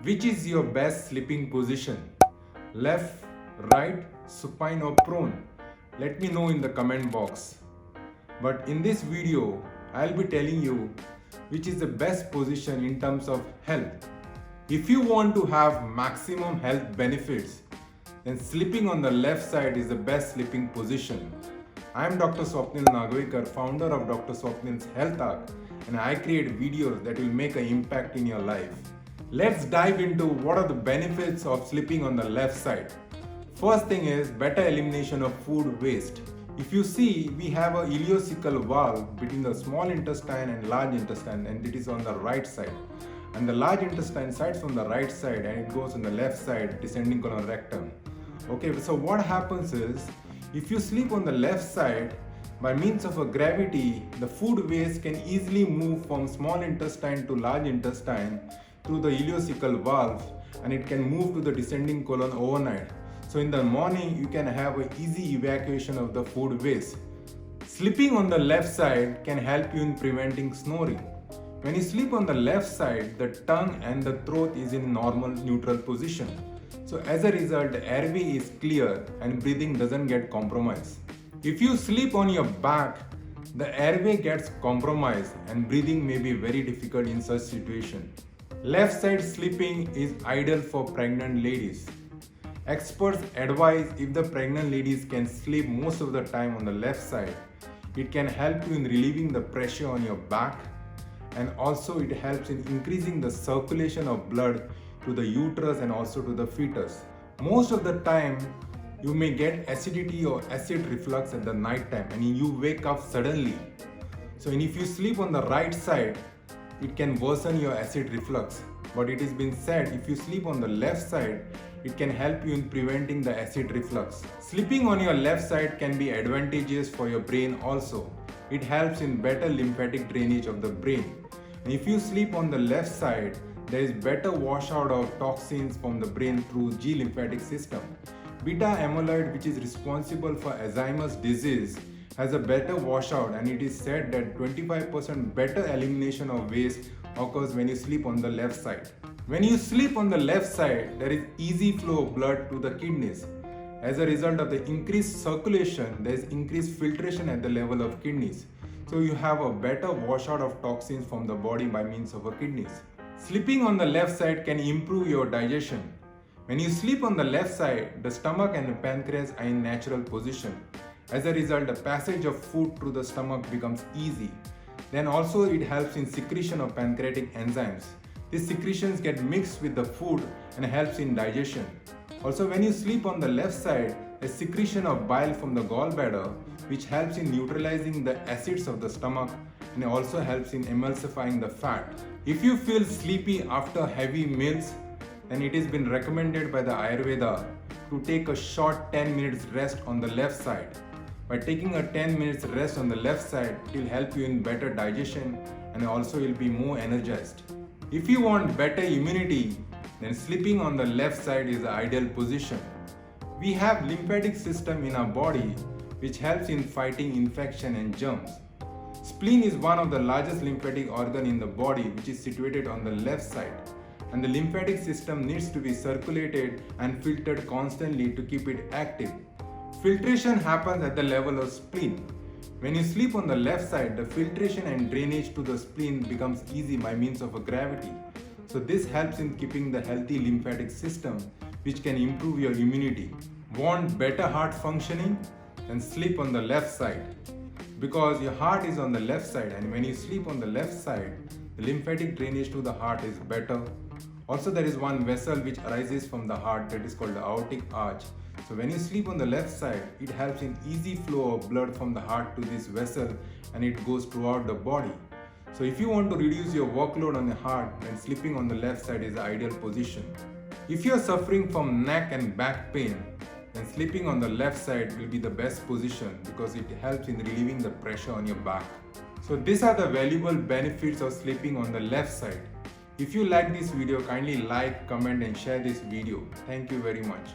Which is your best sleeping position? Left, right, supine or prone? Let me know in the comment box. But in this video, I'll be telling you which is the best position in terms of health. If you want to have maximum health benefits, then sleeping on the left side is the best sleeping position. I am Dr. Swapnil Nagavekar, founder of Dr. Swapnil's Health Arc, and I create videos that will make an impact in your life. Let's dive into what are the benefits of sleeping on the left side. First thing is better elimination of food waste. If you see, we have a ileocecal valve between the small intestine and large intestine, and it is on the right side. And the large intestine sits on the right side and it goes on the left side, descending colon rectum. Okay, so what happens is, if you sleep on the left side, by means of a gravity, the food waste can easily move from small intestine to large intestine through the ileocecal valve, and it can move to the descending colon overnight. So in the morning, you can have an easy evacuation of the food waste. Sleeping on the left side can help you in preventing snoring. When you sleep on the left side, the tongue and the throat is in normal neutral position. So as a result, the airway is clear and breathing doesn't get compromised. If you sleep on your back, the airway gets compromised and breathing may be very difficult in such situation. Left side sleeping is ideal for pregnant ladies. Experts advise if the pregnant ladies can sleep most of the time on the left side, it can help you in relieving the pressure on your back, and also it helps in increasing the circulation of blood to the uterus and also to the fetus. Most of the time, you may get acidity or acid reflux at the night time and you wake up suddenly. So if you sleep on the right side, it can worsen your acid reflux. But it has been said, if you sleep on the left side, it can help you in preventing the acid reflux. Sleeping on your left side can be advantageous for your brain also. It helps in better lymphatic drainage of the brain. And if you sleep on the left side, there is better washout of toxins from the brain through G lymphatic system. Beta amyloid, which is responsible for Alzheimer's disease, has a better washout, and it is said that 25% better elimination of waste occurs when you sleep on the left side. When you sleep on the left side, there is easy flow of blood to the kidneys. As a result of the increased circulation, there is increased filtration at the level of kidneys. So you have a better washout of toxins from the body by means of the kidneys. Sleeping on the left side can improve your digestion. When you sleep on the left side, the stomach and the pancreas are in natural position. As a result, the passage of food through the stomach becomes easy. Then also it helps in secretion of pancreatic enzymes. These secretions get mixed with the food and helps in digestion. Also, when you sleep on the left side, a secretion of bile from the gallbladder, which helps in neutralizing the acids of the stomach and also helps in emulsifying the fat. If you feel sleepy after heavy meals, then it has been recommended by the Ayurveda to take a short 10 minutes rest on the left side. By taking a 10 minutes rest on the left side, it will help you in better digestion and also you'll be more energized. If you want better immunity, then sleeping on the left side is the ideal position. We have lymphatic system in our body which helps in fighting infection and germs. Spleen is one of the largest lymphatic organ in the body, which is situated on the left side. And the lymphatic system needs to be circulated and filtered constantly to keep it active. Filtration happens at the level of spleen. When you sleep on the left side, the filtration and drainage to the spleen becomes easy by means of a gravity. So this helps in keeping the healthy lymphatic system, which can improve your immunity. Want better heart functioning? Then sleep on the left side. Because your heart is on the left side, and when you sleep on the left side, the lymphatic drainage to the heart is better. Also, there is one vessel which arises from the heart that is called the aortic arch. So when you sleep on the left side, it helps in easy flow of blood from the heart to this vessel and it goes throughout the body. So if you want to reduce your workload on the heart, then sleeping on the left side is the ideal position. If you are suffering from neck and back pain, then sleeping on the left side will be the best position because it helps in relieving the pressure on your back. So these are the valuable benefits of sleeping on the left side. If you like this video, kindly like, comment and share this video. Thank you very much.